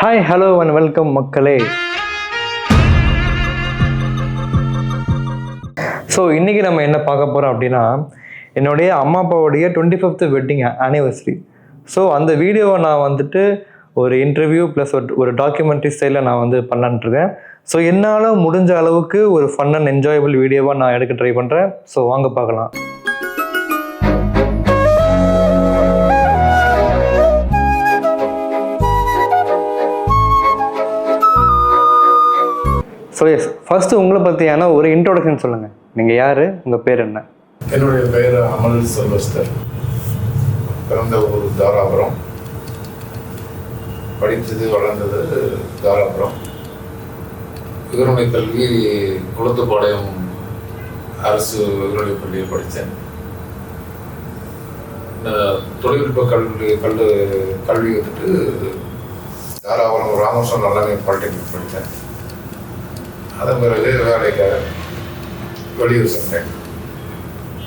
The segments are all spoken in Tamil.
ஹாய் ஹலோ அண்ட் வெல்கம் மக்களே. ஸோ இன்றைக்கி நம்ம என்ன பார்க்க போகிறோம் அப்படின்னா, என்னுடைய அம்மா அப்பாவுடைய 25th வெட்டிங் ஆனிவர்சரி. ஸோ அந்த வீடியோவை நான் வந்துட்டு ஒரு இன்டர்வியூ ப்ளஸ் ஒரு டாக்குமெண்ட்ரி ஸ்டைலில் நான் வந்து பண்ணலான்ட்ருக்கேன். ஸோ என்னால் முடிஞ்ச அளவுக்கு ஒரு ஃபன் அண்ட் என்ஜாயபிள் வீடியோவாக நான் எடுக்க ட்ரை பண்ணுறேன். ஸோ வாங்க பார்க்கலாம். ஸோ எஸ், ஃபர்ஸ்ட்டு உங்களை பற்றியான ஒரு இன்ட்ரோடக்ஷன் சொல்லுங்கள். நீங்கள் யார், உங்கள் பேர் என்ன? என்னுடைய பெயர் அமல் செல்வஸ்டர். பிறந்த ஊர் தாராபுரம், படித்தது வளர்ந்தது தாராபுரம். உயர்நிலை கல்வி குளத்துப்பாளையம் அரசு உயர்நிலைப் பள்ளியில் படித்தேன். தொழில்நுட்ப கல்வி வந்துட்டு தாராபுரம் ராமகிருஷ்ணன் நல்லாமே பாலிடெக்னிக் படித்தேன். அதன் பிறகு வேலைக்காக வெளியூர் சென்றேன்.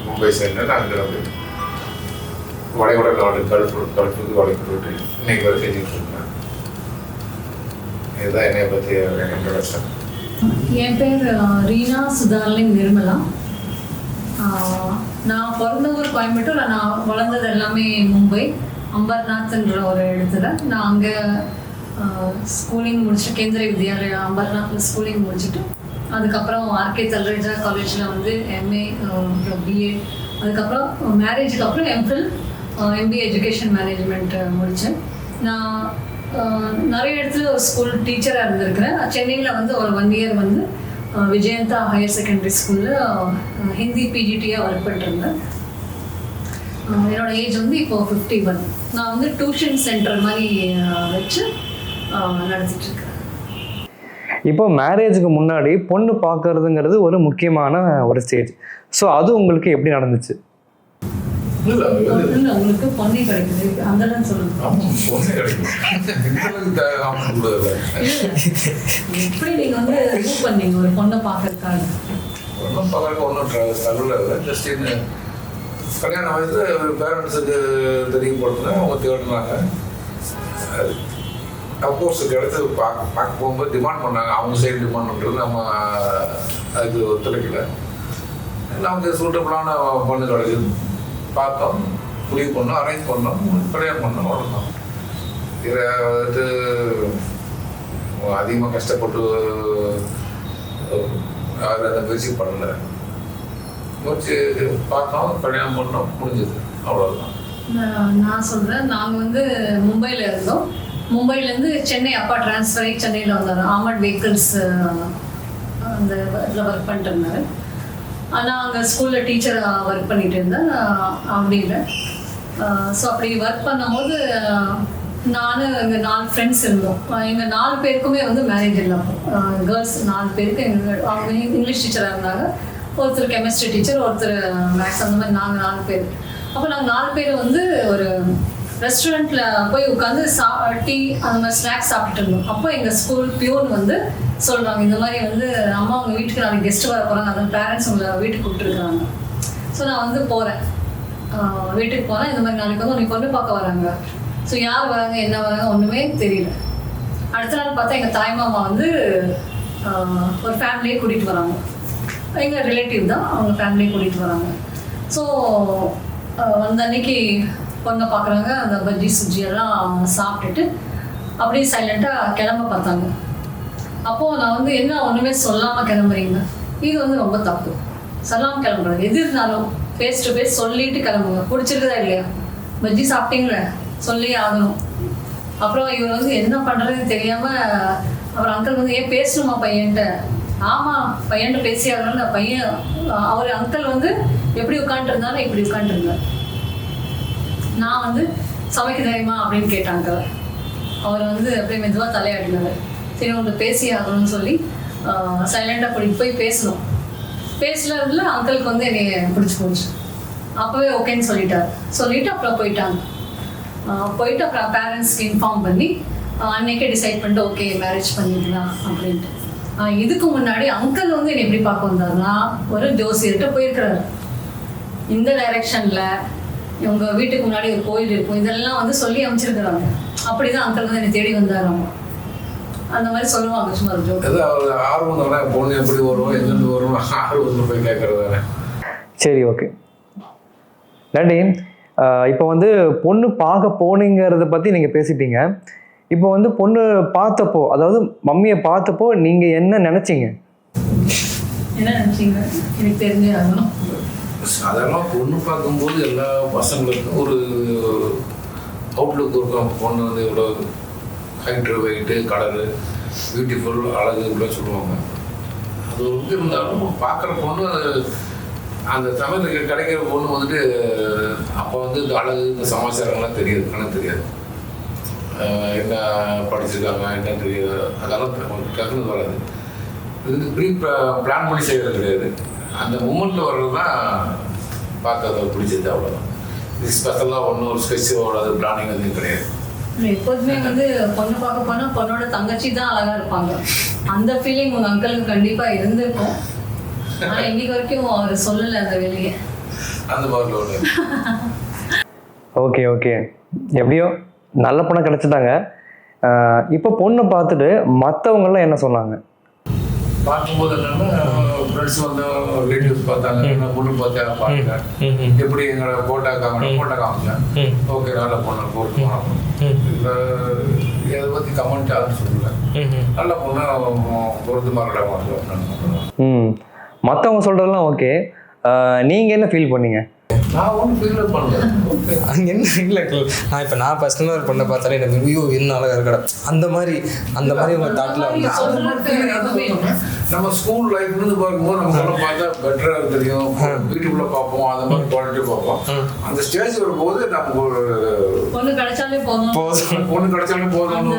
மும்பை சென்றேன். அங்கே வந்து வளைகுடா நாடு கழுப்புக்கு வளைகுட்டு இன்னைக்கு வரை செஞ்சுட்டு இருக்கேன். இதுதான் என்னை பற்றி இன்ட்ரோடக்ஷன். என் பேர் ரீனா சுதார்லிங் நிர்மலா. நான் பிறந்த ஊர் கோயம்புத்தூர், நான் வளர்ந்தது எல்லாமே மும்பை அம்பர்நாத்ன்ற ஒரு இடத்துல. நான் அங்கே ஸ்கூலிங் முடிச்சுட்டு கேந்திரிய வித்யாலயா அம்பர்நாத்தில் ஸ்கூலிங் முடிச்சுட்டு அதுக்கப்புறம் ஆர்கே தல்ரேஜா காலேஜில் வந்து எம்ஏ அப்புறம் பிஏ, அதுக்கப்புறம் மேரேஜுக்கு அப்புறம் எம்ஃபில் எம்பிஏ எஜுகேஷன் மேனேஜ்மெண்ட் முடித்தேன். நான் நிறைய இடத்துல ஒரு ஸ்கூல் டீச்சராக இருந்திருக்கிறேன். சென்னையில் வந்து ஒரு 1 year வந்து விஜயந்தா ஹையர் செகண்டரி ஸ்கூலில் ஹிந்தி பிஜிடியாக ஒர்க் பண்ணிருந்தேன். என்னோட ஏஜ் வந்து இப்போது 51. நான் வந்து டியூஷன் சென்டர் மாதிரி வச்சு நடத்திட்டுருக்கேன். இப்போ மேரேஜுக்கு முன்னாடி பொண்ணு பார்க்கறதுங்கிறது ஒரு முக்கியமான ஒரு ஸ்டேஜ். ஸோ அது உங்களுக்கு எப்படி நடந்துச்சு? உங்களுக்கு பொண்ணே கிடைக்குது அந்த சொல்லுங்க. எப்படி நீங்க வந்து மூவ் பண்ணீங்க ஒரு பொண்ணை பார்க்கறதுக்காக? ஒன்றும் பார்க்கறதுக்கு ஒன்றும் ஸ்ட்ரகிள் இல்லை. ஜஸ்ட் இந்த கல்யாணம் வயது பேரண்ட்ஸுக்கு தெரியப்படுத்தினா அவங்க தேடினாங்க. அப்கோர்ஸ் இடத்து பார்க்க போகும்போது டிமாண்ட் பண்ணாங்க. அவங்க சைடு டிமாண்ட் பண்ணுறது நம்ம அதுக்கு ஒத்துழைக்கல. நமக்கு சூட்டபுளான பொண்ணு கிடைக்குது பார்த்தோம், முடிவு பண்ணோம், அரேஞ்ச் பண்ணோம், கல்யாணம் பண்ணோம். அவ்வளோதான். இதை வந்துட்டு அதிகமாக கஷ்டப்பட்டு அதை முயற்சி பண்ணலை. முயற்சி பார்த்தோம், கல்யாணம் பண்ணோம், முடிஞ்சது. அவ்வளோதான். நான் சொல்கிறேன், நாங்கள் வந்து மும்பையில் இருந்தோம். மும்பைலேருந்து சென்னை அப்பா ட்ரான்ஸ்ஃபர் ஆகி சென்னையில் வந்தார். ஆமட் வெஹிக்கிள்ஸ் அந்த இதில் ஒர்க் பண்ணிட்டு இருந்தார். ஆனால் அங்கே ஸ்கூலில் டீச்சராக ஒர்க் பண்ணிகிட்டு இருந்தேன். அப்படி இல்லை. ஸோ அப்படி ஒர்க் பண்ணும்போது நானும் எங்கள் 4 ஃப்ரெண்ட்ஸ் இருந்தோம். எங்கள் 4 பேருக்குமே வந்து மேரேஜ் இல்லை. அப்போ கேர்ள்ஸ் 4 பேருக்கு அவங்க இங்கிலீஷ் டீச்சராக இருந்தாங்க. ஒருத்தர் கெமிஸ்ட்ரி டீச்சர், ஒருத்தர் மேக்ஸ், அந்த மாதிரி நாங்கள் 4 பேர். அப்போ நாங்கள் 4 பேர் வந்து ஒரு ரெஸ்டாரண்ட்டில் போய் உட்காந்து டீ அந்த மாதிரி ஸ்நாக்ஸ் சாப்பிட்டுட்டு இருந்தோம். அப்போ எங்கள் ஸ்கூல் பியூன் வந்து சொல்கிறாங்க, இந்த மாதிரி வந்து அம்மா உங்கள் வீட்டுக்கு நாளைக்கு கெஸ்ட்டு வர போகிறாங்க, அந்த பேரண்ட்ஸ் உங்களை வீட்டுக்கு கூப்பிட்டுருக்குறாங்க. ஸோ நான் வந்து போகிறேன், வீட்டுக்கு போகிறேன். இந்த மாதிரி நாளைக்கு வந்து உனக்கு பொண்ணு பார்க்க வராங்க. ஸோ யார் வராங்க என்ன வராங்க ஒன்றுமே தெரியல. அடுத்த நாள் பார்த்தா எங்கள் தாய்மாமா வந்து ஒரு ஃபேமிலியே கூட்டிகிட்டு வராங்க. எங்கள் ரிலேட்டிவ் தான், அவங்க ஃபேமிலியை கூட்டிகிட்டு வராங்க. ஸோ அந்த அன்னைக்கு பொண்ணை பார்க்குறாங்க. அந்த பஜ்ஜி சுஜ்ஜி எல்லாம் சாப்பிட்டுட்டு அப்படியே சைலண்ட்டாக கிளம்ப பார்த்தாங்க. அப்போது நான் வந்து என்ன ஒன்றுமே சொல்லாமல் கிளம்புறீங்க, இது வந்து ரொம்ப தப்பு. சொல்லாமல் கிளம்புறது, எது இருந்தாலும் ஃபேஸ் டு ஃபேஸ் சொல்லிட்டு கிளம்புங்க. பிடிச்சிருக்குதா இல்லையா, பஜ்ஜி சாப்பிட்டீங்களே சொல்லி ஆகணும். அப்புறம் இவர் வந்து என்ன பண்ணுறதுன்னு தெரியாமல் அவர் அங்கிள் வந்து ஏன் பேசணுமா பையன்ட்ட? ஆமாம் பையன்ட்ட பேசி ஆகணும்னு பையன் அவர் அங்கிள் வந்து எப்படி உட்காந்துருந்தாலும் இப்படி உட்காந்துருந்தார். நான் வந்து சமைக்க தெரியுமா அப்படின்னு கேட்டாங்க. அவர் வந்து அப்படியே மெதுவாக தலையாடினார். சரி உங்களுக்கு பேசி ஆகணும்னு சொல்லி சைலண்டாக கூட்டிகிட்டு போய் பேசணும். பேசல அங்கிளுக்கு வந்து என்னை பிடிச்சி போச்சு. அப்போவே ஓகேன்னு சொல்லிட்டு அப்புறம் போயிட்டாங்க. போயிட்டு அப்புறம் பேரண்ட்ஸ்க்கு இன்ஃபார்ம் பண்ணி அன்னைக்கே டிசைட் பண்ணிட்டு ஓகே மேரேஜ் பண்ணிக்கலாம் அப்படின்ட்டு. இதுக்கு முன்னாடி அங்கிள் வந்து என்னை எப்படி பார்க்க வந்தாருன்னா, ஒரு ஜோசியர்கிட்ட போயிருக்கிறாரு. இந்த டைரெக்ஷனில் உங்கள் வீட்டுக்கு முன்னாடி ஒரு கோயில் இருக்கும், இதெல்லாம் வந்து சொல்லி அமைச்சிருக்கிறாங்க. அப்படி தான் அங்கிள் வந்து என்னை தேடி வந்தாராம். அந்த மாதிரி சொல்லுவாங்க சும்மா ஒரு ஜோக். ஏதோ ஒரு ஆர்வம் தானே, பொண்ணு எப்படி வரும் எங்கேருந்து வரும் ஆர்வத்தில் போய் கேட்கறது தானே. சரி, ஓகே டாடி. இப்போ வந்து பொண்ணு பார்க்க போனீங்கிறத பற்றி நீங்கள் பேசிட்டீங்க. இப்போ வந்து பொண்ணு பார்த்தப்போ, அதாவது மம்மியை பார்த்தப்போ நீங்கள் என்ன நினச்சிங்க? என்ன நினச்சிங்க? எனக்கு தெரிஞ்சே ஆகணும். அதெல்லாம் பொண்ணு பார்க்கும்போது எல்லா பசங்களுக்கும் ஒரு அவுட்லுக் இருக்கும். பொண்ணு வந்து இவ்வளோ ஹைட்டு, வெயிட்டு, கலரு, பியூட்டிஃபுல், அழகு இவ்வளோ சொல்லுவாங்க. அது வந்து இருந்தாலும் பார்க்குற பொண்ணு அந்த சமயத்துக்கு கிடைக்கிற பொண்ணு வந்துட்டு அப்போ வந்து இந்த அழகு, இந்த சமாச்சாரங்கள்லாம் தெரியாது, கணக்கு தெரியாது. என்ன படிச்சிருக்காங்க என்ன தெரியாது, அதெல்லாம் டக்குன்னு வராது. இதுக்கு ப்ரீ பிளான் பண்ணி செய்கிறது கிடையாது. அந்த மூமெண்ட்டில் வர்றது தான் பார்க்க அதை பிடிச்சது, அவ்வளோதான். இது ஸ்பெஷலாக ஒன்றும் ஒரு ஸ்பெசிஃபோட அது பிளானிங் எதுவும் கிடையாது. எப்போதுமே வந்து பொண்ணு பார்க்க போனால் பொண்ணோட தங்கச்சி தான் அழகாக இருப்பாங்க. அந்த ஃபீலிங் உங்கள் அங்கிளுக்கு கண்டிப்பாக இருந்திருக்கும். ஆனால் இன்னைக்கு வரைக்கும் அவர் சொல்லலை அந்த வேலையை. அந்த மாதிரி ஓகே ஓகே, எப்படியோ நல்ல பொண்ணை கிடச்சிட்டாங்க. இப்போ பொண்ணை பார்த்துட்டு மற்றவங்கெல்லாம் என்ன சொன்னாங்க? பார்க்கும்போது என்னன்னா, ஃப்ரெண்ட்ஸ் வந்து ரிலேட்டிவ்ஸ் பார்த்தாங்க, நான் பொண்ணு பார்த்தேன், எப்படி எங்களை போட்டோ காமிச்சேன். ஓகே, நல்ல பொண்ணு, பொறுத்து இப்போ இதை பற்றி கமெண்ட் யாரும் சொல்லலை. நல்ல பொண்ணு, பொறுத்து மாறிட. மற்றவங்க சொல்கிறதெல்லாம் ஓகே, நீங்கள் என்ன ஃபீல் பண்ணீங்க? நான் ஒன்றும் ஃபீல் பண்ணல. அங்கே என்ன இல்லை, நான் இப்போ நான் பர்சனலாக ஒரு பொண்ணை பார்த்தாலே எனக்கு ஐயோ என்ன அழகாக இருக்கடா அந்த மாதிரி உங்கள் தாட்டில் வந்து நம்ம ஸ்கூல் லைஃப்லேருந்து பார்க்கும்போது நம்ம பார்த்தா பெட்டராக தெரியும், வீட்டுக்குள்ளே பார்ப்போம், அந்த மாதிரி குவாலிட்டி பார்ப்போம். அந்த ஸ்டேஜ் வரும்போது நமக்கு ஒரு பொண்ணு கிடைச்சாலே போதும்,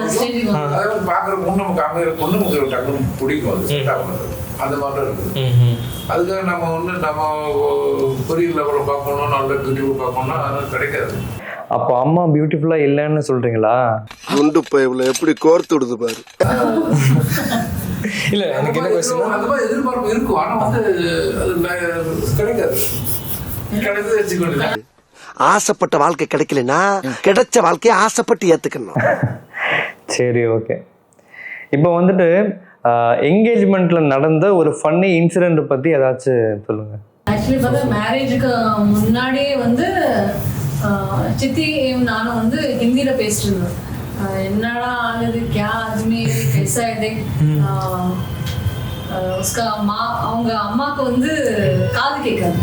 அதாவது பார்க்குற பொண்ணு நமக்கு அமைகிற பொண்ணு நமக்கு டக்குன்னு பிடிக்கும். அது அந்த மாதிரி இருக்குது. அதுக்காக நம்ம வந்து நம்ம பெரிய லெவலில் பார்க்கணும், நல்ல பியூட்டிஃபுல் பார்க்கணும்னா அதெல்லாம் கிடைக்காது. அப்போ அம்மா பியூட்டிஃபுல்லாக இல்லைன்னு சொல்கிறீங்களா? குண்டு பைப்ல எப்படி கோர்த்து விடுது பாரு. இல்லை, எனக்கு என்ன கொஸ்டின், அந்த மாதிரி எதிர்பார்ப்பு இருக்கும். ஆனால் வந்து அது கிடைக்காது. கிடைச்சது வச்சுக்கொண்டு ஆசைப்பட்ட வாழ்க்கை கிடைக்கலன்னா கிடைச்ச வாழ்க்கையை ஆசைப்பட்டு ஏத்துக்கணும். சரி, ஓகே. இப்போ வந்துட்டு என்கேஜ்மெண்ட்ல நடந்த ஒரு ஃபன்னி இன்சிடென்ட் பற்றி ஏதாச்சும் சொல்லுங்க. ஆக்சுவலி பார்த்தா மேரேஜுக்கு முன்னாடியே வந்து சித்தி நானும் வந்து ஹிந்தியில் பேசிட்டு இருந்தோம். என்னடா ஆகுது, கே ஆதுமே कैसा है देख, उसका அம்மா அவங்க அம்மாவுக்கு வந்து காது கேட்காது.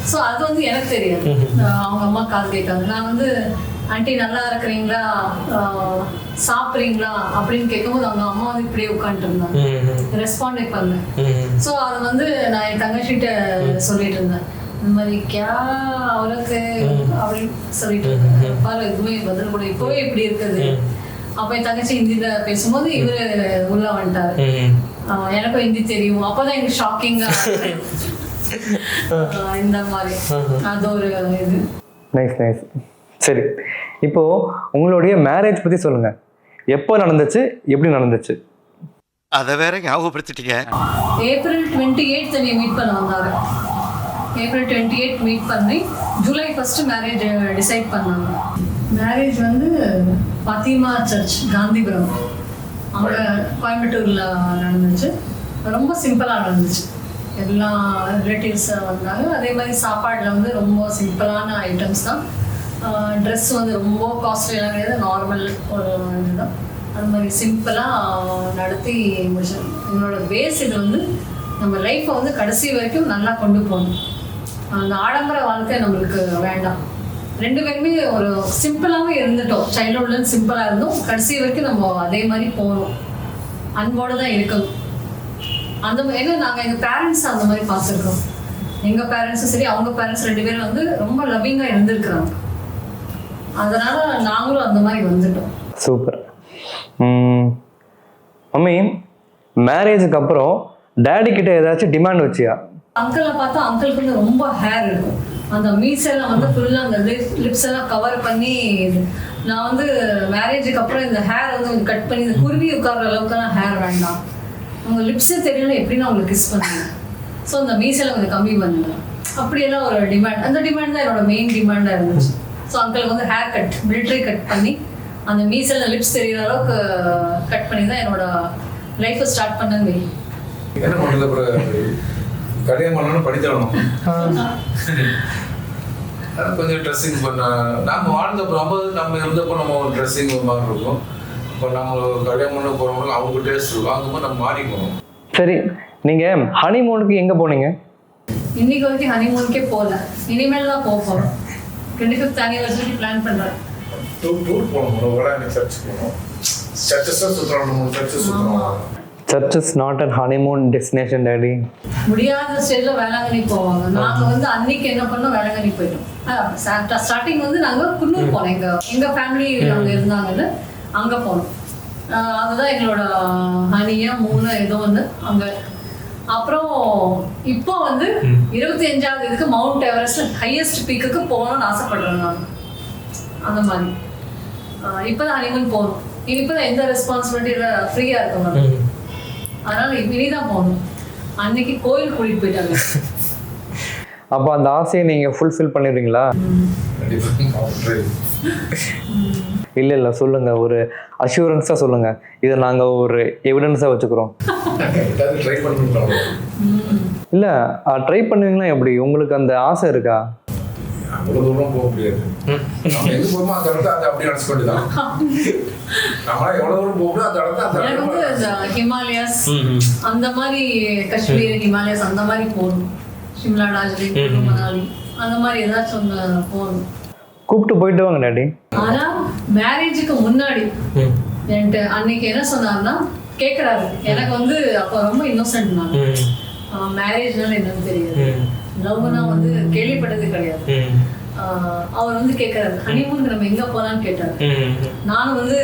ஸோ அது வந்து எனக்கு தெரியாது, அவங்க அம்மா காது கேட்காது. நான் வந்து ஆண்டி நல்லா இருக்கிறீங்களா, சாப்பிட்றீங்களா அப்படின்னு கேட்கும்போது அவங்க அம்மா வந்து இப்படியே உட்காந்துட்டு இருந்தாங்க, ரெஸ்பாண்டே பண்ணேன். ஸோ அதை வந்து நான் என் தங்கச்சிட்ட சொல்லிட்டு இருந்தேன், இந்த மாதிரி கே அவளுக்கு அப்படின்னு சொல்லிட்டு இருந்தேன். பாரு எதுவுமே பதில் கூட இப்போவே இப்படி இருக்குது. அப்போ என் தங்கச்சி ஹிந்தியில் பேசும்போது இவர் உள்ள வந்துட்டாரு. எனக்கும் ஹிந்தி தெரியும். அப்போதான் எனக்கு ஷாக்கிங்கா இந்த மாதிரி அது ஒரு இது. Nice nice. சரி, இப்போ உங்களுடைய மேரேஜ் பற்றி சொல்லுங்க. எப்போ நடந்துச்சு, எப்படி நடந்துச்சு? அதை வேற ஞாபகப்படுத்திட்டீங்க. ஏப்ரல் 28 நீ மீட் பண்ண வந்தாரு. ஏப்ரல் 28 மீட் பண்ணி ஜூலை 1 மேரேஜ் டிசைட் பண்ணாங்க. மேரேஜ் வந்து பாத்திமா சர்ச், காந்திபுரம், அங்கே கோயம்புத்தூரில் நடந்துச்சு. ரொம்ப சிம்பிளாக நடந்துச்சு. எல்லா ரிலேட்டிவ்ஸ் வந்தாங்க. அதே மாதிரி சாப்பாடில் வந்து ரொம்ப சிம்பிளான ஐட்டம்ஸ் தான். ட்ரெஸ் வந்து ரொம்ப காஸ்ட்லியெல்லாம் கிடையாது, நார்மல் ஒரு இதுதான். அது மாதிரி சிம்பிளாக நடத்தி முடிச்சோம். எங்களோட பேஸ் இது வந்து நம்ம லைஃப்பை வந்து கடைசி வரைக்கும் நல்லா கொண்டு போகணும். அந்த ஆடம்பர வாழ்க்கை நம்மளுக்கு வேண்டாம். ரெண்டு பேருமே ஒரு சிம்பிளாகவே இருந்துட்டோம். சைல்ட்ஹுட்லேருந்து சிம்பிளாக இருந்தோம், கடைசி வரைக்கும் நம்ம அதே மாதிரி போகணும், அன்போடு தான் இருக்கணும். அந்த ஏன்னா நாங்கள் எங்கள் பேரண்ட்ஸ் அந்த மாதிரி பார்த்துருக்கோம். எங்கள் பேரண்ட்ஸும் சரி, அவங்க பேரண்ட்ஸ் ரெண்டு பேரும் வந்து ரொம்ப லவ்விங்காக இருந்திருக்கிறாங்க. அதனால நாங்களும் அந்த மாதிரி வந்துட்டோம். சூப்பர். மம்மி, மேரேஜுக்கு அப்புறம் டேடி கிட்ட ஏதாச்சும் டிமாண்ட் வச்சியா? அங்கிளை பார்த்தா அங்கிளுக்கு வந்து ரொம்ப ஹேர் இருக்கும். அந்த மீசெல்லாம் வந்து ஃபுல்லாக அந்த லிப்ஸ் எல்லாம் கவர் பண்ணி, நான் வந்து மேரேஜுக்கு அப்புறம் இந்த ஹேர் வந்து கட் பண்ணி இந்த குருவி உட்கார்ற அளவுக்குலாம் ஹேர் வேண்டாம், உங்கள் லிப்ஸே தெரியல எப்படின்னா உங்களுக்கு கிஸ் பண்ணுங்க, ஸோ அந்த மீசெல்லாம் கொஞ்சம் கம்மி பண்ணுங்க, அப்படியெல்லாம் ஒரு டிமாண்ட். அந்த டிமாண்ட் தான் என்னோட மெயின் டிமாண்டாக இருந்துச்சு. ஸோ அங்கிளுக்கு வந்து ஹேர் கட், மிலிட்ரி கட் பண்ணி அந்த மீசெல்லாம் லிப்ஸ் தெரிகிற அளவுக்கு கட் பண்ணி தான் என்னோட லைஃப்பை ஸ்டார்ட் பண்ணன்னு வை. என்ன பண்ணுறது, அப்புறம் கல்யாணம் பண்ணணும் படித்தரணும். அது கொஞ்சம் ட்ரெஸ்ஸிங் பண்ண நாங்கள் வாழ்ந்தப்போ நம்ம இருந்தப்போ நம்ம ட்ரெஸ்ஸிங் மாதிரி இருக்கும். இப்போ நம்ம கல்யாணம் பண்ண போகிறவங்களுக்கு அவங்க டேஸ்ட் இருக்கும், அங்கே நம்ம மாறிக்கணும். சரி, நீங்கள் ஹனிமூனுக்கு எங்கே போனீங்க? இன்னைக்கு வரைக்கும் ஹனிமூனுக்கே போகல, இனிமேல் தான் போக போகிறோம். 25th anniversary பிளான் பண்ணுறேன். டூர் போகணும், வேளாங்கண்ணி சர்ச் போகணும். சர்ச்சஸாக சுற்றுறோம், 3 சர்ச்சஸ் சுற்றுறோம். Church is not and honeymoon destination daddy. முடியாத ஸ்டேஜில் வேளாங்கண்ணி போவாங்க. நாங்கள் வந்து அன்னைக்கு என்ன பண்ணோம், வேளாங்கண்ணி போயிட்டோம். ஸ்டார்டிங் வந்து நாங்கள் குன்னூர் போனோம், எங்கள் ஃபேமிலி அங்கே இருந்தாங்கன்னு அங்கே போனோம். அதுதான் எங்களோட ஹனியா 3 ஏதோ ஒன்று அங்கே. அப்புறம் இப்போ வந்து 25வது இதுக்கு மவுண்ட் எவரெஸ்ட் ஹையஸ்ட் பீக்குக்கு போகணும்னு ஆசைப்படுறேன் நான். அந்த மாதிரி இப்போதான் ஹனிமூன் போகணும். இப்போதான் எந்த ரெஸ்பான்சிபிலிட்டியில் ஃப்ரீயாக இருக்கும், அதனால இனிதான் போகணும். அன்னைக்கு கோயில் கூட்டிட்டு போயிட்டாங்க. அப்போ அந்த ஆசையை நீங்கள் ஃபுல்ஃபில் பண்ணிடுறீங்களா? இல்லை இல்லை, சொல்லுங்கள், ஒரு அஷூரன்ஸாக சொல்லுங்கள். இதை நாங்கள் ஒரு எவிடன்ஸாக வச்சுக்கிறோம். இல்லை, ட்ரை பண்ணுவீங்களா? எப்படி உங்களுக்கு அந்த ஆசை இருக்கா? அவ்வளோ தூரம் போக முடியாது. நம்ம எங்கே போகணுமோ அந்த இடத்த அதை அப்படியே நினச்சி கொண்டுதான். நம்மளால எவ்வளோ தூரம் போகணும் அந்த இடத்த அந்த எனக்கு வந்து இந்த ஹிமாலயாஸ் அந்த மாதிரி, காஷ்மீர் ஹிமாலயாஸ் அந்த மாதிரி போகணும். சிம்லா, டார்ஜிலிங், மணாலி அந்த மாதிரி ஏதாச்சும் ஒன்று போகணும். கூப்பிட்டு போயிட்டு வாங்க டாடி. ஆனா மேரேஜுக்கு முன்னாடி என்கிட்ட அன்னைக்கு என்ன சொன்னாருன்னா, கேட்குறாரு. எனக்கு வந்து அப்போ ரொம்ப இன்னோசன்ட். நான் மேரேஜ்னால என்னன்னு தெரியாது, லவ்னா வந்து கேள்விப்பட்டது கிடையாது. அவர் வந்து கேட்கறாரு, ஹனிமூன் நம்ம எங்க போலான்னு கேட்டாரு. நானும் வந்து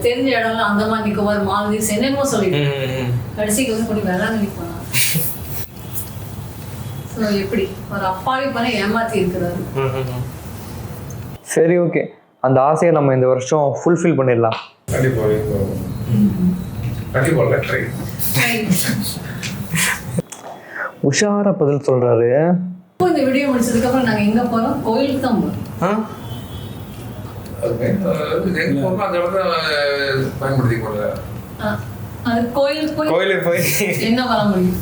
தெரிஞ்ச இடம்ல அந்தமான் நிக்கோபார், மால்தீவ்ஸ் என்னென்னமோ சொல்லிட்டேன். கடைசிக்கு வந்து கொண்டு வேளாங்கண்ணி போனாங்க. ஸோ எப்படி ஒரு அப்பாவி பண்ண ஏமாத்தி இருக்கிறாரு. சரி, ஓகே, அந்த ஆசையை நம்ம இந்த வருஷம் ஃபுல்ஃபில் பண்ணிடலாம். உஷாரா பதில் சொல்றாரு. இந்த வீடியோ முடிச்சதுக்கு அப்புறம் நாங்க எங்க போறோம், கோயிலுக்கு தான் போறோம். அது கோயிலுக்கு போய் என்ன வர முடியும்?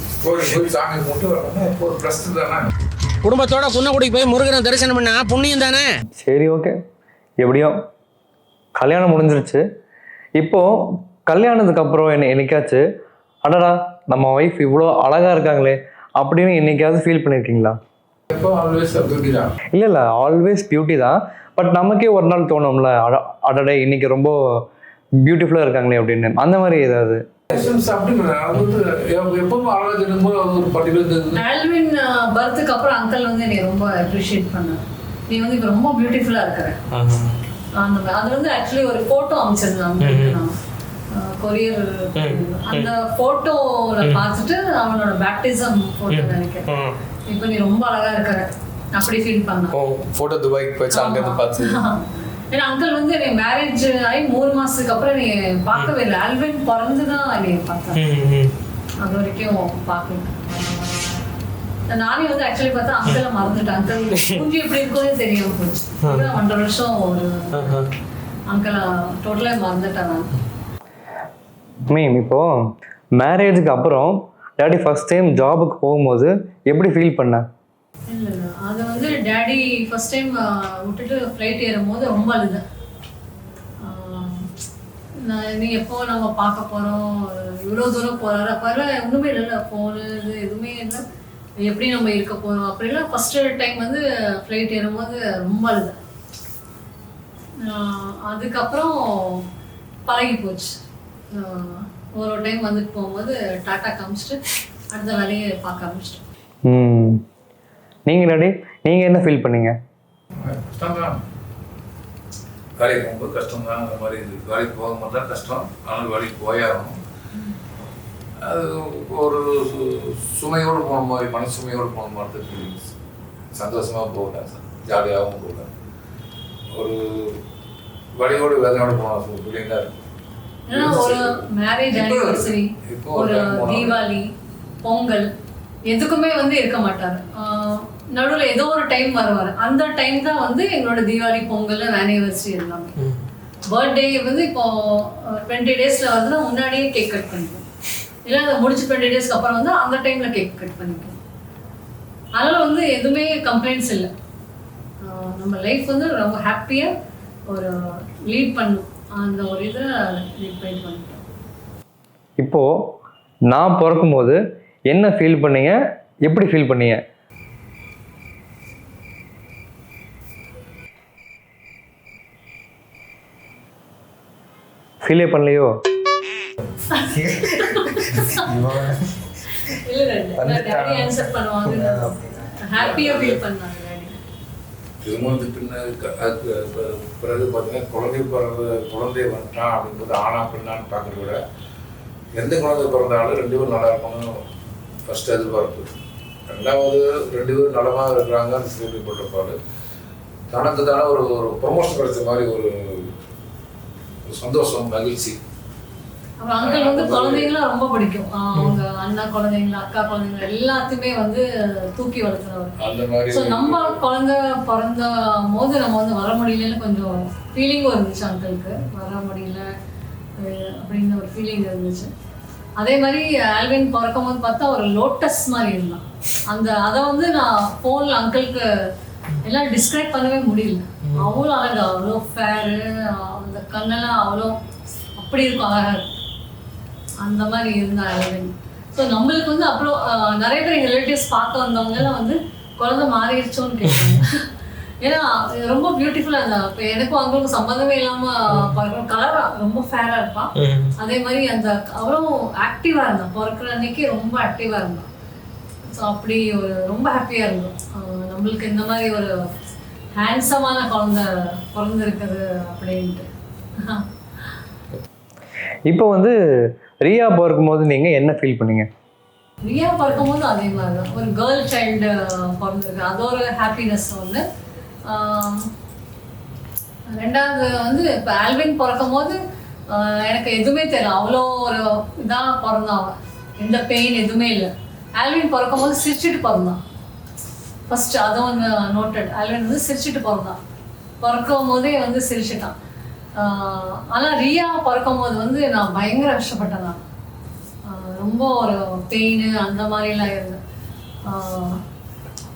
குடும்பத்தோட குன்னக்குடிக்கு போய் முருகனை தரிசனம் பண்ணா புண்ணியம் தானே. சரி, ஓகே, எப்படியோ கல்யாணம் முடிஞ்சிருச்சு. இப்போ கல்யாணத்துக்கு அப்புறம் என்னைக்காச்சு அடடா நம்ம ஒய்ஃப் இவ்வளோ அழகா இருக்காங்களே அப்படின்னு என்னைக்காவது ஃபீல் பண்ணியிருக்கீங்களா? இல்லை இல்லை, ஆல்வேஸ் பியூட்டி தான். பட் நமக்கே ஒரு நாள் தோணும்ல, அடடே இன்னைக்கு ரொம்ப பியூட்டிஃபுல்லாக இருக்காங்களே அப்படின்னு. அந்த மாதிரி ஏதாவது ஆல்வின் பர்த்துக்கு அப்புறம் அங்கிள் வந்து என்னை ரொம்ப அப்ரிஷியேட் பண்ணார். நீ வந்து இப்போ ரொம்ப பியூட்டிஃபுல்லாக இருக்கிற அந்த மாதிரி. அது வந்து ஆக்சுவலி ஒரு ஃபோட்டோ அமைச்சிருந்தாங்க கொரியர். அந்த ஃபோட்டோல பார்த்துட்டு அவனோட பேப்டிசம் ஃபோட்டோ நினைக்கிறேன், இப்போ நீ ரொம்ப அழகா இருக்கிற அப்படி ஃபீல் பண்ண. ஃபோட்டோ துபாய்க்கு போய் அங்கே இருந்து பார்த்து. ஏன்னா அங்கிள் வந்து என்னை மேரேஜ் ஆகி 3 மாசத்துக்கு அப்புறம் நீ பார்க்கவே இல்லை. ஆல்வின் பிறந்து தான் என்னை பார்த்தேன், அது வரைக்கும் பார்க்கல. நானே வந்து ஆக்சுவலி பார்த்தா அங்கிளை மறந்துட்டேன். அங்கிள் மூஞ்சி எப்படி இருக்கோதே தெரியாம போச்சு. 1.5 வருஷம் ஒரு அங்கிளை டோட்டலாக மறந்துட்டேன் நான். மேம், இப்போ மேரேஜுக்கு அப்புறம் டாடி ஃபர்ஸ்ட் டைம் ஜாபுக்கு போகும்போது எப்படி ஃபீல் பண்ண? இல்லை இல்லை, அது வந்து டேடி ஃபர்ஸ்ட் டைம் விட்டுட்டு ஃப்ளைட் ஏறும்போது ரொம்ப அழுதேன். நீ எப்போ நம்ம பார்க்க போகிறோம், இவ்வளோ தூரம் போகிறாரு, அப்போல்லாம் ஒன்றுமே இல்லைல்ல, ஃபோனு இது எதுவுமே இல்லை, எப்படி நம்ம இருக்க போகிறோம் அப்படிலாம். ஃபஸ்ட்டு டைம் வந்து ஃப்ளைட் ஏறும்போது ரொம்ப அழுதேன். அதுக்கப்புறம் பழகி போச்சு. ஒரு டைம் வந்துட்டு போகும்போது டாட்டா காமிச்சிட்டு அடுத்த வேலையை பார்க்க ஆரம்பிச்சிட்டேன். நீங்கள் டாடி, நீங்கள் என்ன ஃபீல் பண்ணீங்க? வேலைக்கு போகும்போது கஷ்டம் தான். அந்த மாதிரி இது வேலைக்கு போகும்போது தான் கஷ்டம், ஆனால் வேலைக்கு போயாகணும். அது ஒரு சுமையோடு போன மாதிரி, மன சுமையோடு போன மாதிரி ஃபீலிங்ஸ். சந்தோஷமாக போகல, ஜாலியாகவும் போகல, ஒரு வழியோடு வேதனையோடு போன ஃபீலிங் தான் இருக்கும். ஒரு மேரேஜ் ஆனிவர்சரி, ஒரு தீபாவளி, பொங்கல் எதுக்குமே வந்து இருக்க மாட்டாரு. நடுவில் ஏதோ ஒரு டைம் வருவார். அந்த டைம் தான் வந்து எங்களோட தீபாவளி, பொங்கல், ஆனிவர்சரி எல்லாமே. பர்த்டே வந்து இப்போ 20 days வருதுன்னா முன்னாடியே கேக் கட் பண்ணிடுவோம். இல்லை அதை முடிச்சு 20 டேஸ்க்கு அப்புறம் வந்து அந்த டைமில் கேக் கட் பண்ணிக்கலாம். அதனால் வந்து எதுவுமே கம்ப்ளைண்ட்ஸ் இல்லை. நம்ம லைஃப் வந்து ரொம்ப ஹாப்பியாக ஒரு லீட் பண்ணும், அந்த ஒரு இதில் லீட் பண்ணிக்கலாம். இப்போது நான் பிறக்கும்போது என்ன ஃபீல் பண்ணீங்க, எப்படி ஃபீல் பண்ணீங்க? ஃபீலே பண்ணலையோ? இல்லை டாடி ஆன்சர் பண்ணுவாங்க, ஹாப்பியாக ஃபீல் பண்ணாங்க டாடி. திருமணத்துக்கு பிறகு பார்த்தீங்கன்னா குழந்தை வந்துட்டான் அப்படின்றது ஆனா பெண்ணான்னு பார்க்குறத விட எந்த குழந்தை பிறந்தாலும் 2 பேரும் நல்லா இருக்கணும் ஃபர்ஸ்ட் எதிர்பார்ப்பு. 2வது 2 பேரும் நலமாக இருக்கிறாங்கன்னு கேள்விப்பட்டிருப்பாரு. தனக்கு தானே ஒரு ப்ரொமோஷன் கிடைச்ச மாதிரி ஒரு சந்தோஷம், மகிழ்ச்சி. அப்புறம் அங்கிள் வந்து குழந்தைங்களாம் ரொம்ப பிடிக்கும். அவங்க அண்ணா குழந்தைங்களா, அக்கா குழந்தைங்களா எல்லாத்தையுமே வந்து தூக்கி வளர்த்துறவர். அந்த மாதிரி ஸோ நம்ம குழந்தை பிறந்த போது நம்ம வந்து வர முடியலன்னு கொஞ்சம் ஃபீலிங்கும் இருந்துச்சு அங்கிளுக்கு. வர முடியல அப்படின்னு ஒரு ஃபீலிங் இருந்துச்சு. அதே மாதிரி ஆல்வின் பிறக்கும் போது பார்த்தா ஒரு லோட்டஸ் மாதிரி இருந்தான். அதை வந்து நான் ஃபோனில் அங்கிளுக்கு எல்லாம் டிஸ்கிரைப் பண்ணவே முடியல. அவ்வளோ அழகா, அவ்வளோ ஃபேரு, அந்த கண்ணெல்லாம் அவ்வளோ அப்படி இருக்கும், அழகாக இருக்கும். அந்த மாதிரி இருந்தா ஆல்வின். ஸோ நம்மளுக்கு வந்து அப்புறம் நிறைய பேர் எங்கள் ரிலேட்டிவ்ஸ் பார்க்க வந்தவங்கலாம் வந்து குழந்தை மாறிடுச்சோன்னு கேட்பாங்க. ஏன்னா ரொம்ப பியூட்டிஃபுல்லாக இருந்தா. இப்போ எனக்கும் அவங்களுக்கும் சம்மந்தமே இல்லாமல் கலராக ரொம்ப ஃபேராக இருப்பான். அதே மாதிரி அந்த அவ்வளோ ஆக்டிவாக இருந்தான். பிறக்கிற அன்னைக்கு ரொம்ப ஆக்டிவாக இருந்தான். ஸோ அப்படி ஒரு ரொம்ப ஹாப்பியாக இருந்தோம். நம்மளுக்கு இந்த மாதிரி ஒரு ஹேண்ட்ஸமான குழந்தை பிறந்திருக்குது அப்படின்ட்டு. இப்போ வந்து ரியா பிறக்கும்போது நீங்கள் என்ன ஃபீல் பண்ணீங்க? ரியா பிறக்கும்போது அதே மாதிரி தான், ஒரு கேர்ள் சைல்டு பிறந்திருக்கு. அது ஒரு ஹாப்பினஸ் ஒன்று. 2வது வந்து இப்போ ஆல்வின் பிறக்கும் போது எனக்கு எதுவுமே தெரியல. அவ்வளோ ஒரு இதாக பிறந்தான். அவன் எந்த பெயின் எதுவுமே இல்லை. ஆல்வின் பிறக்கும் போது சிரிச்சுட்டு பிறந்தான் ஃபர்ஸ்ட். அதை ஒன்று நோட்டட். ஆல்வின் வந்து சிரிச்சுட்டு பிறந்தான். பிறக்கும் போதே வந்து சிரிச்சுட்டான். ஆனால் ரியா பிறக்கும் போது வந்து நான் பயங்கர கஷ்டப்பட்டேன். நான் ரொம்ப ஒரு பெயின் அந்த மாதிரிலாம் இருந்தேன்.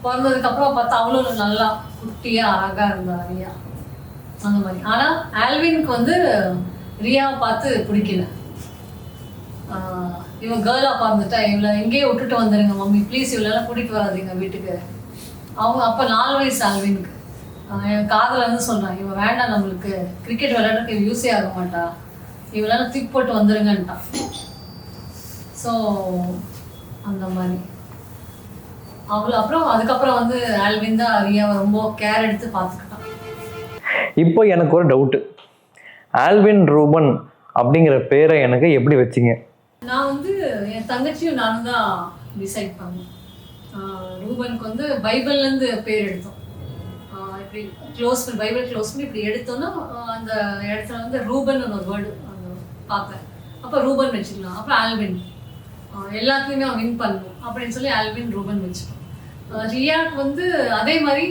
பிறந்ததுக்கப்புறம் பார்த்தா அவ்வளோ நல்லா குட்டியாக அழகாக இருந்தா ரியா, அந்த மாதிரி. ஆனால் ஆல்வினுக்கு வந்து ரியாவை பார்த்து பிடிக்கல. இவன் கேர்ளாக பிறந்துட்டா, இவளை எங்கேயே விட்டுட்டு வந்துடுங்க மம்மி ப்ளீஸ், இவளெல்லாம் கூட்டிகிட்டு வராதிங்க வீட்டுக்கு. அவங்க அப்போ 4 வயசு ஆல்வினுக்கு. என் காதில் வந்து சொல்கிறான், இவன் வேண்டாம், நம்மளுக்கு கிரிக்கெட் விளையாடுறதுக்கு யூஸே ஆக மாட்டா, இவளெல்லாம் தூக்கி போட்டு வந்துடுங்கன்ட்டான். ஸோ அந்த மாதிரி அப்புறம் அதுக்கப்புறம் வந்து ஆல்வின் தான் ரியாவை ரொம்ப கேர் எடுத்து பார்த்துக்கிட்டான். இப்போ எனக்கு ஒரு டவுட்டு, ஆல்வின் ரூபன் அப்படிங்கிற பேரை எனக்கு எப்படி வச்சிங்க? நான் வந்து என் தங்கச்சியும் நானும் தான் டிசைட் பண்ணேன். ரூபனுக்கு வந்து பைபிள்லேருந்து பேர் எடுத்தோம். இப்படி பைபிள் க்ளோஸ் பண்ணி இப்படி எடுத்தோன்னா அந்த இடத்துல வந்து ரூபன் ஒரு வேர்டு பார்த்தேன். அப்போ ரூபன் வச்சுக்கலாம். அப்புறம் ஆல்வின் எல்லாத்துலேயுமே அவன் வின் பண்ணணும் அப்படின்னு சொல்லி ஆல்வின் ரூபன் வச்சுக்கோம். ரியாக்கு வந்து அதே மாதிரி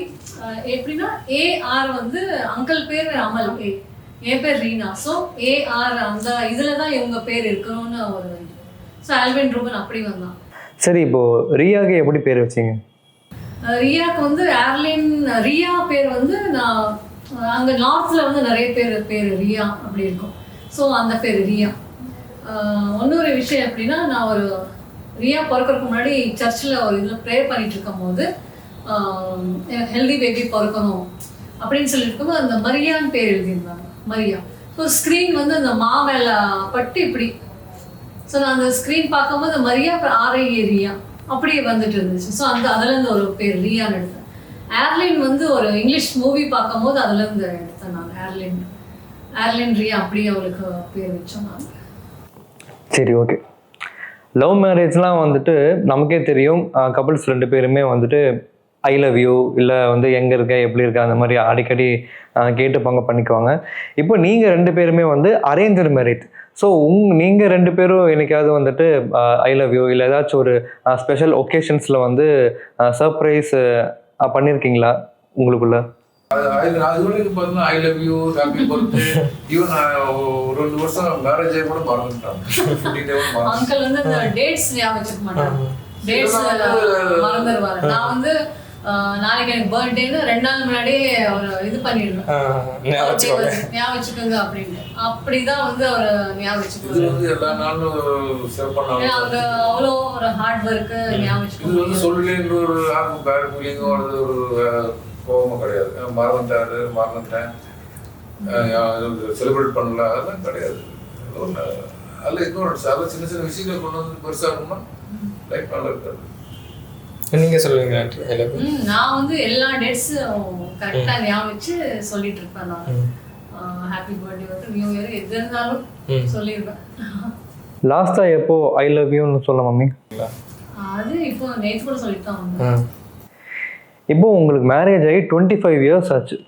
எப்படின்னா AR வந்து அங்கிள் பேர் அமல், என் பேர் ரீனா. ஸோ AR அந்த இதில் தான் இவங்க பேர் இருக்கணும்னு ஒரு இது. ஸோ ஆல்வின் ரூபன் அப்படி வந்தான். சரி, இப்போது ரியாவுக்கு எப்படி பேர் வச்சிங்க? ரியாக்கு வந்து ரியா பேர் வந்து நான் அங்கே நார்த்தில் வந்து நிறைய பேர் ரியா அப்படி இருக்கும். ஸோ அந்த பேர் ரியா. இன்னொரு விஷயம் எப்படின்னா, நான் ஒரு ரியா பிறக்கிறதுக்கு முன்னாடி சர்ச்சில் ஒரு இதில் ப்ரேயர் பண்ணிட்டு இருக்கும் போது எனக்கு ஹெல்தி பேபி பிறக்கணும் அப்படின்னு சொல்லிட்டு இருக்கும்போது அந்த மரியான்னு பேர் எழுதியிருந்தாங்க, மரியா. ஸோ ஸ்க்ரீன் வந்து அந்த மேலே பட்டு இப்படி. ஸோ நான் அந்த ஸ்க்ரீன் பார்க்கும்போது மரியா RIA ரியா அப்படியே வந்துட்டு இருந்துச்சு. ஸோ அதுலேருந்து ஒரு பேர் ரியான்னு எடுத்தேன். ஏர்லைன் வந்து ஒரு இங்கிலீஷ் மூவி பார்க்கும்போது அதுலேருந்து எடுத்தேன் நான். ஏர்லைன் ரியா அப்படியே அவளுக்கு பேர் வச்சோம் நாங்கள். சரி, ஓகே. லவ் மேரேஜ்லாம் வந்துட்டு நமக்கே தெரியும், கப்புள்ஸ் 2 பேருமே வந்துட்டு ஐ லவ் யூ இல்லை வந்து எங்கே இருக்க எப்படி இருக்க அந்த மாதிரி அடிக்கடி கேட்டுப்பாங்க, பண்ணிக்குவாங்க. இப்போ நீங்கள் 2 பேருமே வந்து அரேஞ்சர் மேரேஜ். ஸோ நீங்கள் 2 பேரும் என்னைக்காவது வந்துட்டு ஐ லவ் யூ இல்லை ஏதாச்சும் ஒரு ஸ்பெஷல் ஒகேஷன்ஸில் வந்து சர்ப்ரைஸ் பண்ணியிருக்கீங்களா உங்களுக்குள்ள? அது வரைக்கும் பார்த்தீங்கன்னா I love you happy birthday even 2 வருஷம் மேரேஜ் ஆகி கூட மறந்துட்டாங்க. அங்கிள் வந்து இந்த டேட்ஸ் ஞாபகம் வச்சுக்க மாட்டாங்க. டேட்ஸ் மறந்துடுவாரு. நான் வந்து நாளைக்கு எனக்கு பர்த்டேன்னு 2 நாள் முன்னாடியே அவர் இது பண்ணிடுவேன், ஞாபகம் வச்சுக்கோங்க அப்படின்ட்டு. அப்படிதான் வந்து அவர் ஞாபகம் வச்சுக்கோங்க. எல்லா நாளும் சிறப்பான அவங்க அவ்வளோ ஒரு ஹார்ட் ஒர்க்கு ஞாபகம் வச்சுக்கோங்க. இது வந்து சொல்லலேன்ற ஒரு யாருக்கும் பேட் ஃபீலிங்கோ அல்லது ஒரு கோபமும் கிடையாது. மறந்துட்டேன் செலிப்ரேட் பண்ணல அதெல்லாம் கிடையாது. அதில் இன்னொரு அதில் சின்ன சின்ன விஷயங்களை கொண்டு வந்து பெருசாக இருக்கணும்னா லைஃப் நல்லா இருக்காது. நீங்க சொல்லுவீங்க? நான் வந்து எல்லா டேட்ஸும் கரெக்டா ஞாபகம் வச்சு சொல்லிட்டு இருப்பேன். நான் ஹாப்பி பர்த்டே வந்து நியூ இயர் எது இருந்தாலும் சொல்லிடுவேன். லாஸ்டா எப்போ ஐ லவ் யூன்னு சொல்ல மம்மி? அது இப்போ நேற்று கூட சொல்லிட்டு தான் வந்தேன். இப்போ உங்களுக்கு மேரேஜ் ஆகி 25 இயர்ஸ் ஆச்சு.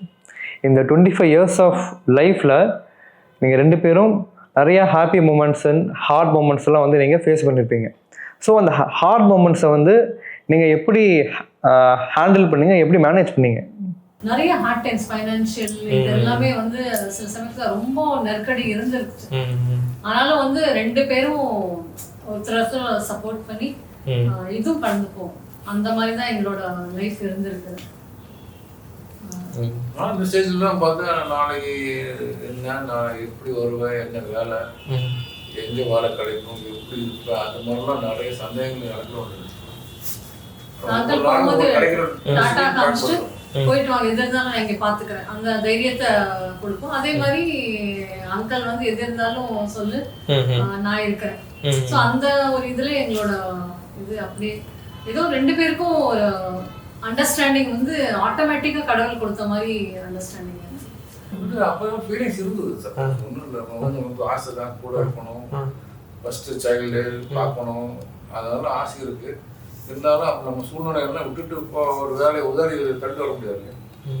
இந்த 25 இயர்ஸ் ஆஃப் லைஃப்பில் நீங்கள் 2 பேரும் நிறையா happy moments and hard moments எல்லாம் வந்து நீங்கள் ஃபேஸ் பண்ணியிருப்பீங்க. ஸோ அந்த ஹார்ட் மூமெண்ட்ஸை வந்து நீங்கள் எப்படி ஹேண்டில் பண்ணீங்க, எப்படி மேனேஜ் பண்ணீங்க? நிறைய ஹார்ட் டைம்ஸ், ஃபைனான்ஷியல் இது எல்லாமே வந்து சில சமயத்தில் ரொம்ப நெருக்கடி இருந்துருச்சு. ஆனாலும் வந்து 2 பேரும் ஒருத்தர் சப்போர்ட் பண்ணி இதுவும் கலந்துப்போம். அந்த மாதிரி தான் எங்களோட லைஃப் இருந்திருக்கு. இந்த ஸ்டேஜ்லாம் பார்த்தா நாளைக்கு என்ன, நான் எப்படி வருவேன், என்ன வேலை, எங்கே வேலை கிடைக்கும், எப்படி இருப்பேன், அந்த மாதிரிலாம் நிறைய சந்தேகங்கள் எனக்கு ஒன்று. போயிட்டு வாங்க, எது இருந்தாலும் நான் இங்கே பார்த்துக்கிறேன், அந்த தைரியத்தை கொடுப்போம். அதே மாதிரி அங்கிள் வந்து எது இருந்தாலும் சொல்லு, நான் இருக்கிறேன். ஸோ அந்த ஒரு இதுல எங்களோட இது அப்படியே ஏதோ 2 பேருக்கும் ஒரு அண்டர்ஸ்டாண்டிங் வந்து ஆட்டோமேட்டிக்கா கடவுள் கொடுத்த மாதிரி அண்டர்ஸ்டாண்டிங். அப்போ ஃபீலிங்ஸ் இருந்தது சார். ஒன்றும் இல்லை, நமக்கு ஆசை தான், கூட இருக்கணும், ஃபஸ்ட்டு சைல்டு பார்க்கணும், அதனால ஆசை இருக்கு. இருந்தாலும் அப்போ நம்ம சூழ்நிலைகள்லாம் விட்டுட்டு இப்போ ஒரு வேலையை உதவி தள்ளி வர முடியாது.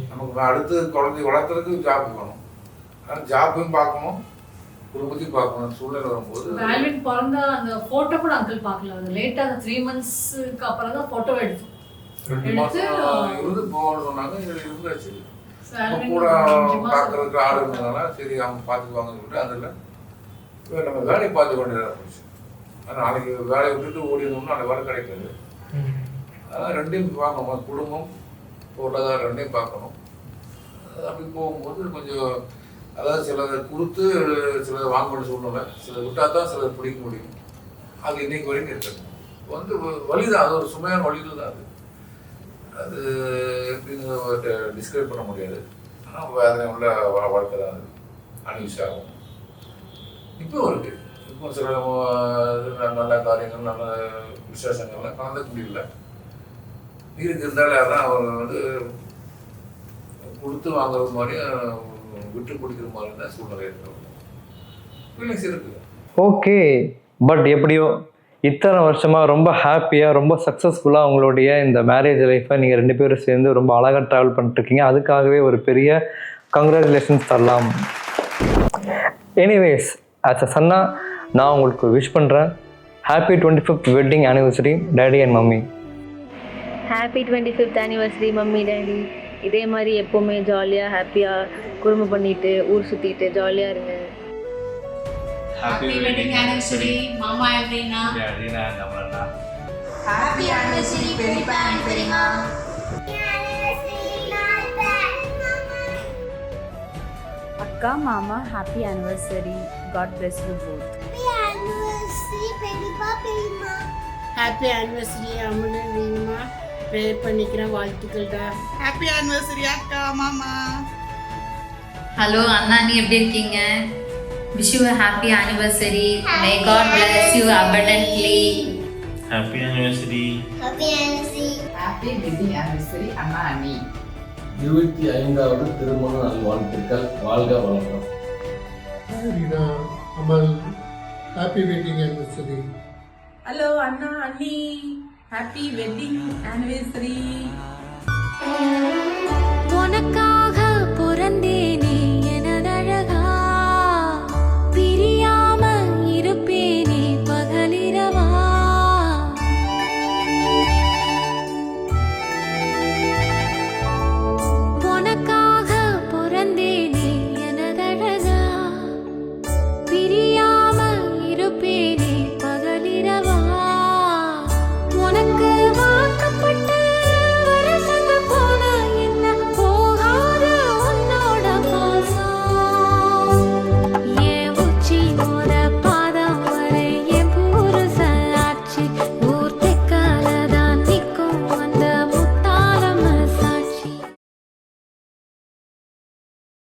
நமக்கு அடுத்து குழந்தை வளர்க்குறதுக்கு ஜாப் வேணும். ஆனால் ஜாப்பையும் பார்க்கணும், குடும்பத்தையும் பார்க்கணும். சூழ்நிலை வரும்போது வேல்வின் பிறந்த அந்த ஃபோட்டோ கூட அங்கிள் பார்க்கல. அது லேட்டாக அந்த 3 monthsக்கு அப்புறம் தான் ஃபோட்டோ எடுத்தோம். 2 மாதம் இருந்து போகணும்னு சொன்னாங்க. இருந்தாச்சு கூட பார்க்கறதுக்கு ஆள் இருந்ததுனால சரி அவங்க பார்த்துக்குவாங்கன்னு சொல்லிட்டு அதில் நம்ம வேலையை பார்த்து வேண்டியதாக போச்சு. ஆனால் நாளைக்கு வேலையை விட்டுட்டு ஓடினோம்னா அந்த வேலை கிடைக்காது. அதனால் 2யும் பார்க்கணும், குடும்பம் பொருளாதாரம் 2யும் பார்க்கணும். அப்படி போகும்போது கொஞ்சம் அதாவது சிலதை கொடுத்து சிலதை வாங்க வேண்டிய சூழ்நிலை, சிலதை விட்டால் தான் சிலதை பிடிக்க முடியும். அது இன்னைக்கு வரைக்கும் இருக்காது. வந்து வழி தான், அது ஒரு சுமையான வழிகள் தான். அது எப்படின்னு டிஸ்கிரைப் பண்ண முடியாது. ஆனால் வேதனை உள்ள வாழ்க்கை தான் அது. அன்யூஸ் ஆகும். இப்போ இருக்கு, இப்போ சில நல்ல காரியங்கள், நல்ல விசேஷங்கள்லாம் கலந்துக்க முடியல. நீருக்கு இருந்தாலே அதான் அவர் வந்து கொடுத்து வாங்குறது மாதிரி விட்டு பிடிக்கிற மாதிரி தான் சூழ்நிலை இருக்கிறது. ஃபீலிங்ஸ் இருக்குது. ஓகே, பட் எப்படியோ இத்தனை வருஷமாக ரொம்ப ஹாப்பியாக ரொம்ப சக்ஸஸ்ஃபுல்லாக உங்களுடைய இந்த மேரேஜ் லைஃப்பை நீங்கள் 2 பேரும் சேர்ந்து ரொம்ப அழகாக ட்ராவல் பண்ணிட்டுருக்கீங்க. அதுக்காகவே ஒரு பெரிய கங்க்ராச்சுலேஷன்ஸ் தரலாம். எனிவேஸ், ஆஸ் அ சன்னா நான் உங்களுக்கு விஷ் பண்ணுறேன். Happy 25th wedding anniversary daddy and mummy. Happy 25th anniversary mummy daddy. இதே மாதிரி எப்போவுமே ஜாலியாக ஹாப்பியாக குடும்பம் பண்ணிட்டு ஊர் சுற்றிட்டு ஜாலியாக இருங்க. ஹாப்பி வெட்டிங் ஆனிவர்சரி மாமா and Reena. Reena and Amarna. Happy anniversary பெரியப்பா and பெரியம்மா. அக்கா மாமா happy anniversary. God bless you both. Happy anniversary பெரியப்பா பெரியம்மா. ஹாப்பி ஆனிவர்சரி அம்மனு ரீமா. ப்ரேயர் பண்ணிக்கிறேன், வாழ்த்துக்கள்டா. ஹாப்பி ஆனிவர்சரி அக்கா மாமா. ஹலோ அண்ணா, நீ எப்படி இருக்கீங்க? Wish you a happy anniversary. May God bless you abundantly. Happy anniversary. Happy anniversary. Happy wedding anniversary அண்ணா அண்ணி. 25வது திருமண நல்வாழ்த்துக்கள். வாழ்க வளர்கிறோம். Reena Amal happy wedding anniversary. Hello அண்ணா அண்ணி, ஹாப்பி வெட்டிங் ஆனிவர்சரி. உனக்காக பிறந்தே